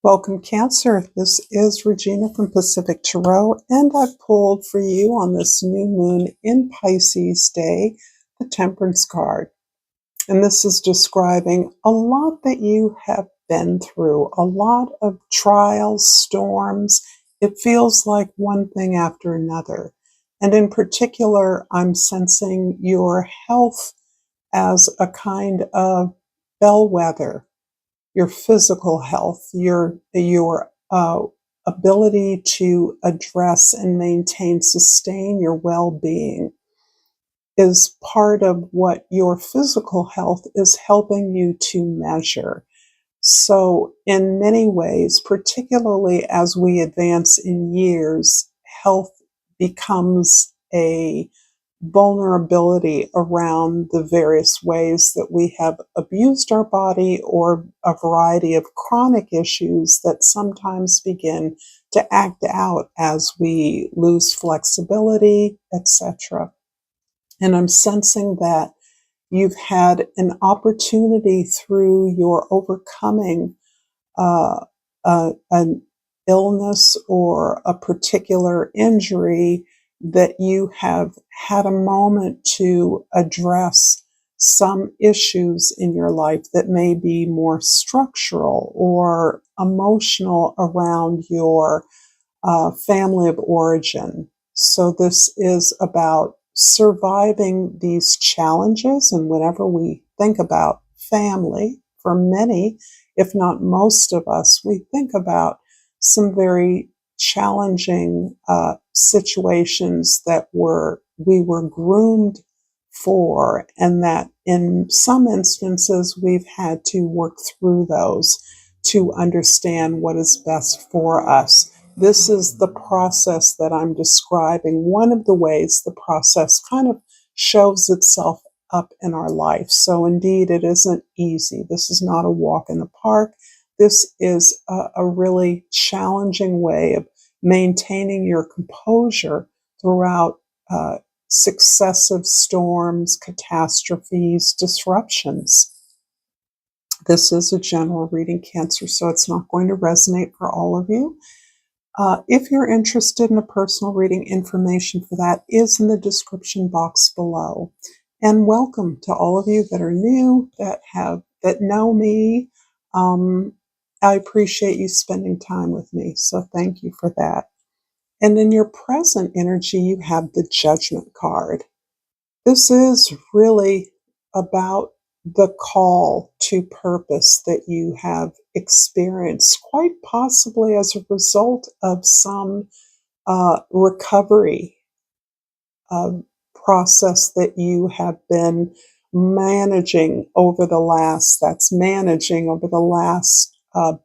Welcome, Cancer. This is Regina from Pacific Tarot, and I've pulled for you on this new moon in Pisces day, the Temperance card. And this is describing a lot that you have been through, a lot of trials, storms. It feels like one thing after another. And in particular, I'm sensing your health as a kind of bellwether, your physical health, your ability to address and maintain, sustain your well-being is part of what your physical health is helping you to measure. So in many ways, particularly as we advance in years, health becomes a vulnerability around the various ways that we have abused our body or a variety of chronic issues that sometimes begin to act out as we lose flexibility, etc. And I'm sensing that you've had an opportunity through your overcoming an illness or a particular injury that you have had a moment to address some issues in your life that may be more structural or emotional around your family of origin. So this is about surviving these challenges. And whenever we think about family, for many, if not most of us, we think about some very challenging situations that we were groomed for, and that in some instances we've had to work through those to understand what is best for us. This is the process that I'm describing. One of the ways the process kind of shows itself up in our life. So indeed, it isn't easy. This is not a walk in the park. This is a really challenging way of maintaining your composure throughout successive storms, catastrophes, disruptions. This is a general reading, Cancer, so it's not going to resonate for all of you. If you're interested in a personal reading, information for that is in the description box below. And welcome to all of you that are new, that know me. I appreciate you spending time with me, so thank you for that. And in your present energy, you have the Judgment card. This is really about the call to purpose that you have experienced, quite possibly as a result of some recovery process that you have been managing over the last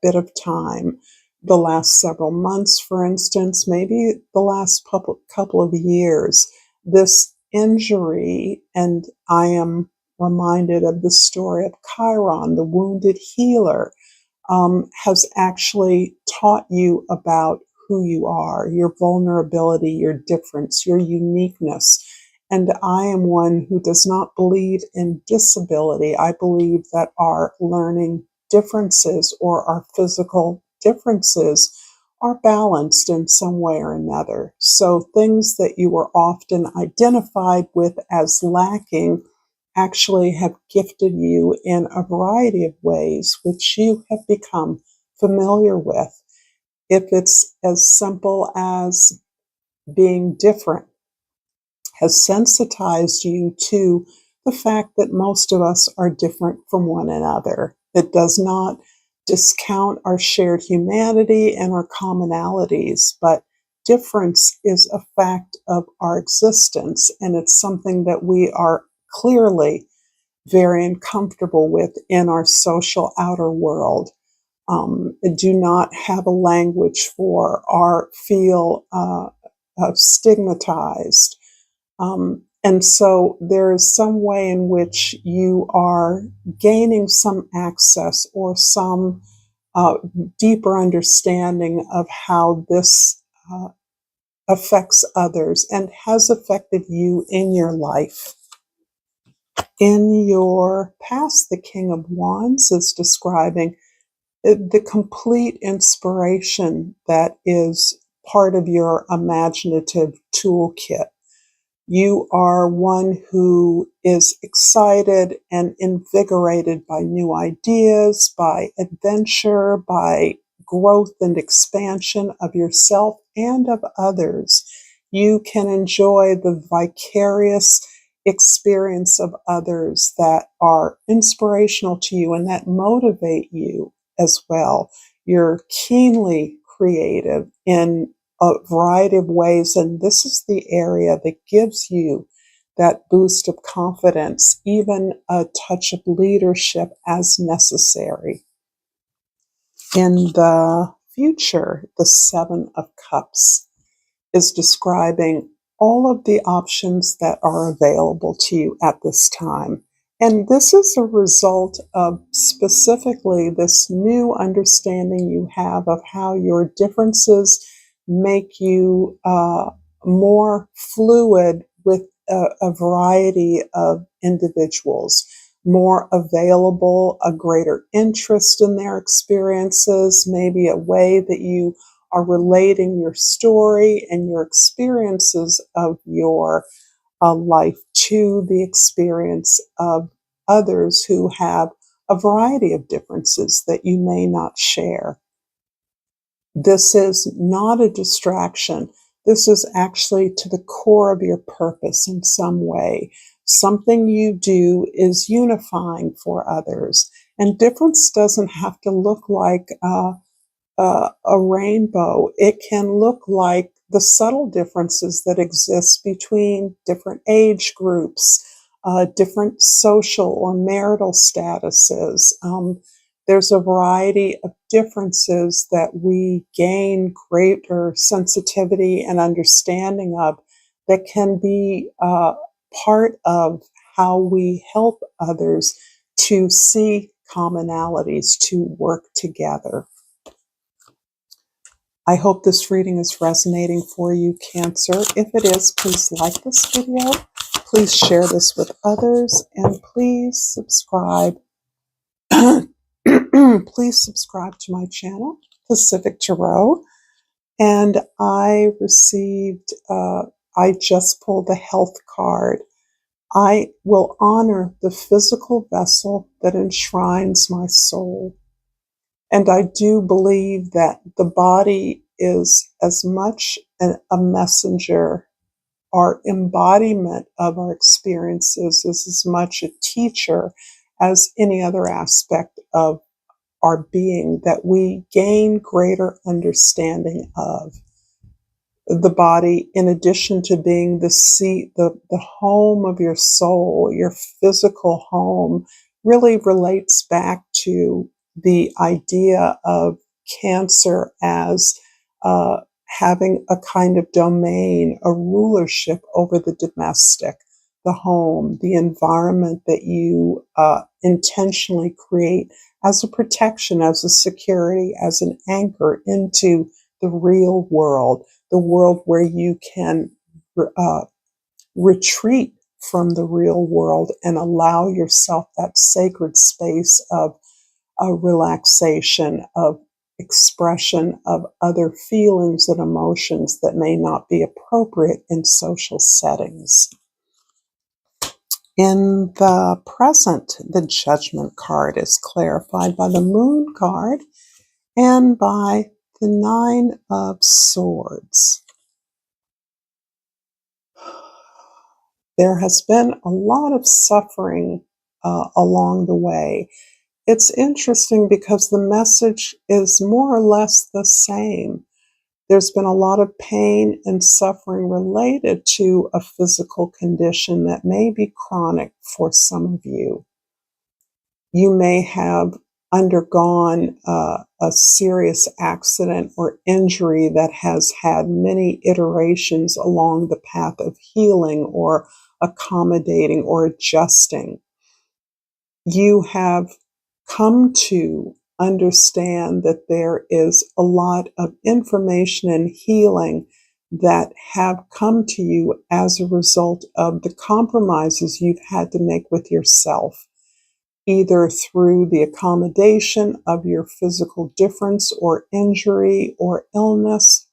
bit of time, the last several months, for instance, maybe the last couple of years. This injury, and I am reminded of the story of Chiron, the wounded healer, has actually taught you about who you are, your vulnerability, your difference, your uniqueness. And I am one who does not believe in disability. I believe that our learning differences or our physical differences are balanced in some way or another. So things that you were often identified with as lacking actually have gifted you in a variety of ways, which you have become familiar with. If it's as simple as being different, has sensitized you to the fact that most of us are different from one another. It does not discount our shared humanity and our commonalities, but difference is a fact of our existence, and it's something that we are clearly very uncomfortable with in our social outer world. Do not have a language for or feel stigmatized. And so there is some way in which you are gaining some access or some deeper understanding of how this affects others and has affected you in your life. In your past, the King of Wands is describing the complete inspiration that is part of your imaginative toolkit. You are one who is excited and invigorated by new ideas, by adventure, by growth and expansion of yourself and of others. You can enjoy the vicarious experience of others that are inspirational to you and that motivate you as well. You're keenly creative in a variety of ways, and this is the area that gives you that boost of confidence, even a touch of leadership as necessary. In the future, the Seven of Cups is describing all of the options that are available to you at this time. And this is a result of specifically this new understanding you have of how your differences make you more fluid with a variety of individuals, more available, a greater interest in their experiences, maybe a way that you are relating your story and your experiences of your life to the experience of others who have a variety of differences that you may not share. This is not a distraction. This is actually to the core of your purpose in some way. Something you do is unifying for others. And difference doesn't have to look like a rainbow. It can look like the subtle differences that exist between different age groups, different social or marital statuses. There's a variety of differences that we gain greater sensitivity and understanding of that can be part of how we help others to see commonalities, to work together. I hope this reading is resonating for you, Cancer. If it is, please like this video, please share this with others, and please subscribe. Please subscribe to my channel, Pacific Tarot. And I just pulled the health card. I will honor the physical vessel that enshrines my soul. And I do believe that the body is as much a messenger. Our embodiment of our experiences is as much a teacher as any other aspect of our being that we gain greater understanding of. The body, in addition to being the seat, the home of your soul, your physical home, really relates back to the idea of Cancer as having a kind of domain, a rulership over the domestic, the home, the environment that you intentionally create as a protection, as a security, as an anchor into the real world, the world where you can retreat from the real world and allow yourself that sacred space of relaxation, of expression of other feelings and emotions that may not be appropriate in social settings. In the present, the Judgment card is clarified by the Moon card and by the Nine of Swords. There has been a lot of suffering along the way. It's interesting because the message is more or less the same. There's been a lot of pain and suffering related to a physical condition that may be chronic for some of you. You may have undergone a serious accident or injury that has had many iterations along the path of healing or accommodating or adjusting. You have come to understand that there is a lot of information and healing that have come to you as a result of the compromises you've had to make with yourself. either through the accommodation of your physical difference or injury or illness,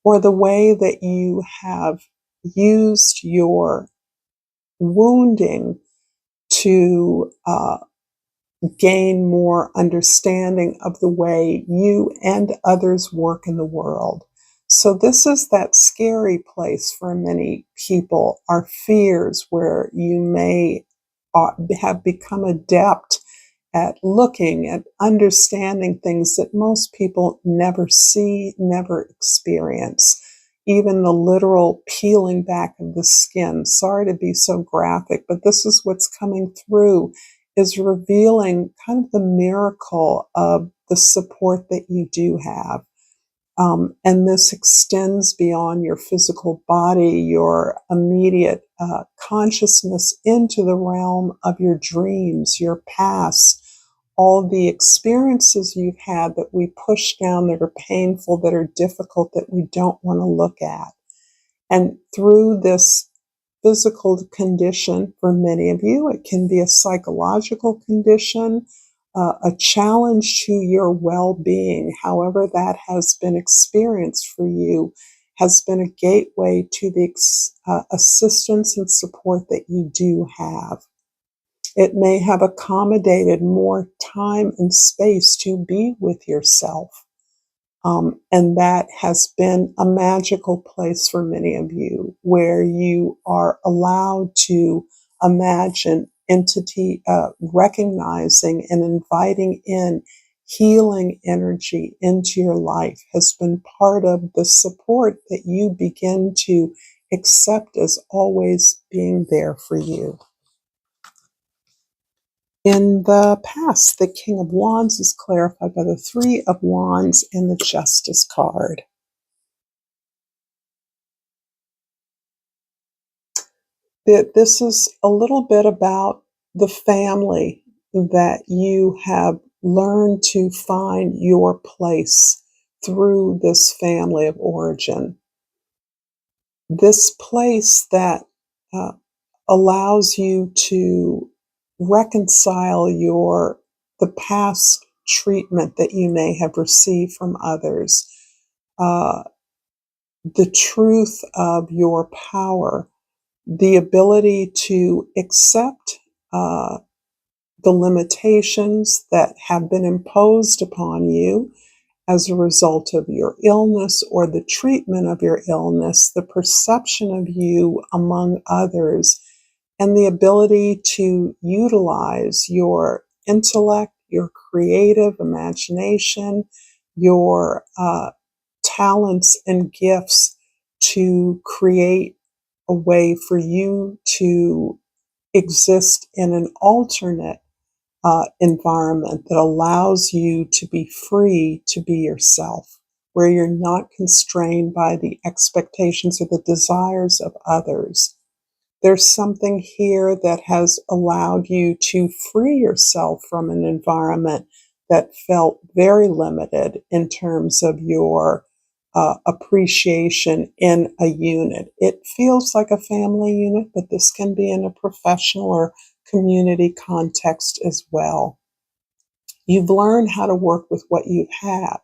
or the way that you have used your wounding to gain more understanding of the way you and others work in the world. So this is that scary place for many people, our fears, where you may have become adept at looking at understanding things that most people never see, never experience. Even the literal peeling back of the skin. Sorry to be so graphic, but this is what's coming through, is revealing kind of the miracle of the support that you do have. And this extends beyond your physical body, your immediate consciousness, into the realm of your dreams, your past, all the experiences you've had that we push down, that are painful, that are difficult, that we don't want to look at. And through this physical condition, for many of you, it can be a psychological condition, a challenge to your well-being, however that has been experienced for you, has been a gateway to the assistance and support that you do have. It may have accommodated more time and space to be with yourself. And that has been a magical place for many of you, where you are allowed to imagine recognizing and inviting in healing energy into your life has been part of the support that you begin to accept as always being there for you. In the past, the King of Wands is clarified by the Three of Wands and the Justice card. This is a little bit about the family that you have learned to find your place through this family of origin. This place that allows you to reconcile the past treatment that you may have received from others, the truth of your power, the ability to accept the limitations that have been imposed upon you as a result of your illness or the treatment of your illness, the perception of you among others, and the ability to utilize your intellect, your creative imagination, your talents and gifts to create a way for you to exist in an alternate environment that allows you to be free to be yourself, where you're not constrained by the expectations or the desires of others. There's something here that has allowed you to free yourself from an environment that felt very limited in terms of your appreciation in a unit. It feels like a family unit, but this can be in a professional or community context as well. You've learned how to work with what you have,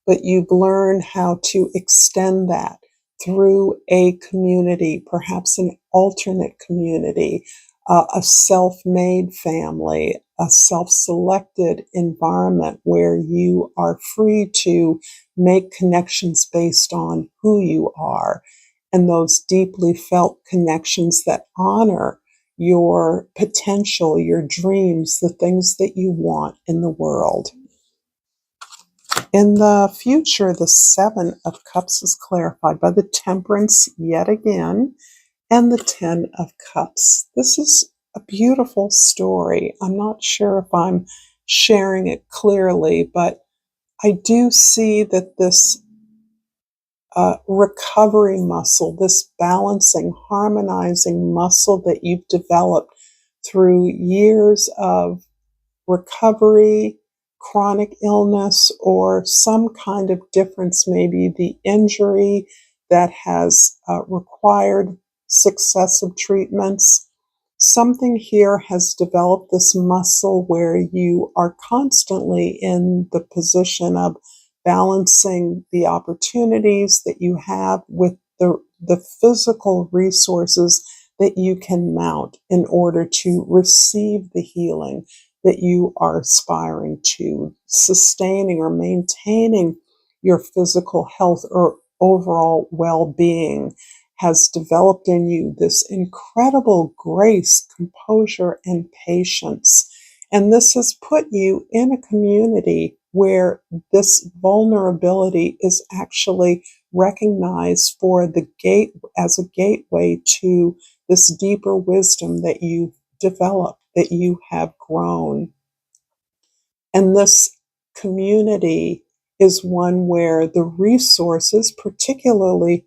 but you've learned how to extend that through a community, perhaps an alternate community, a self-made family, a self-selected environment where you are free to make connections based on who you are, and those deeply felt connections that honor your potential, your dreams, the things that you want in the world. In the future, the Seven of Cups is clarified by the Temperance yet again, and the Ten of Cups. This is a beautiful story. I'm not sure if I'm sharing it clearly, but I do see that this recovery muscle, this balancing, harmonizing muscle that you've developed through years of recovery, chronic illness, or some kind of difference, maybe the injury that has required successive treatments. Something here has developed this muscle where you are constantly in the position of balancing the opportunities that you have with the physical resources that you can mount in order to receive the healing that you are aspiring to, sustaining or maintaining your physical health or overall well-being has developed in you this incredible grace, composure, and patience. And this has put you in a community where this vulnerability is actually recognized for the gate as a gateway to this deeper wisdom that you've developed, that you have grown. And this community is one where the resources, particularly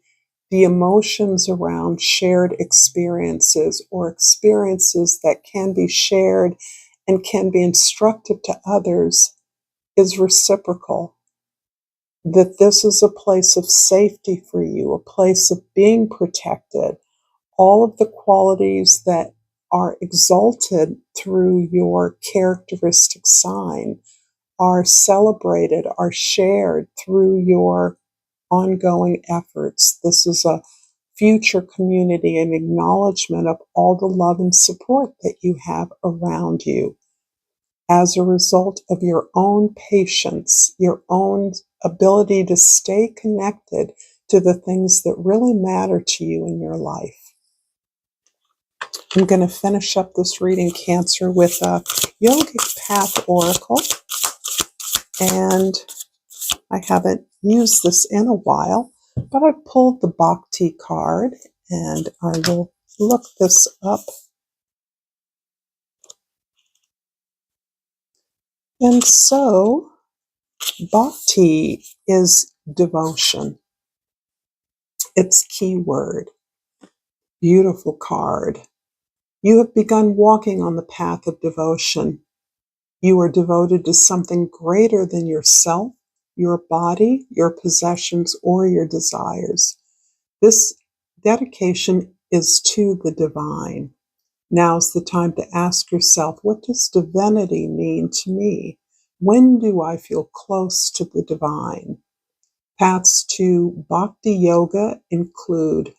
the emotions around shared experiences or experiences that can be shared and can be instructive to others, is reciprocal. That this is a place of safety for you, a place of being protected. All of the qualities that are exalted through your characteristic sign are celebrated, are shared through your ongoing efforts. This is a future community and acknowledgement of all the love and support that you have around you as a result of your own patience, your own ability to stay connected to the things that really matter to you in your life. I'm going to finish up this reading, Cancer, with a Yogic Path Oracle. And I haven't used this in a while, but I pulled the Bhakti card, and I will look this up. And so, Bhakti is devotion. Its keyword. Beautiful card. You have begun walking on the path of devotion. You are devoted to something greater than yourself, your body, your possessions, or your desires. This dedication is to the divine. Now's the time to ask yourself, what does divinity mean to me? When do I feel close to the divine? Paths to Bhakti Yoga include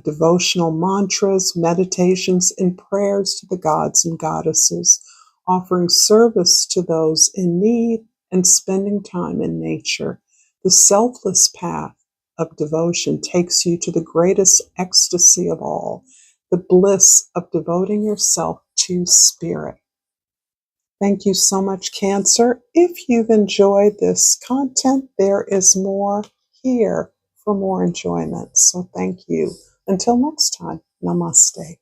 devotional mantras, meditations, and prayers to the gods and goddesses, offering service to those in need, and spending time in nature. The selfless path of devotion takes you to the greatest ecstasy of all, the bliss of devoting yourself to spirit. Thank you so much, Cancer. If you've enjoyed this content, there is more here for more enjoyment. So thank you. Until next time, namaste.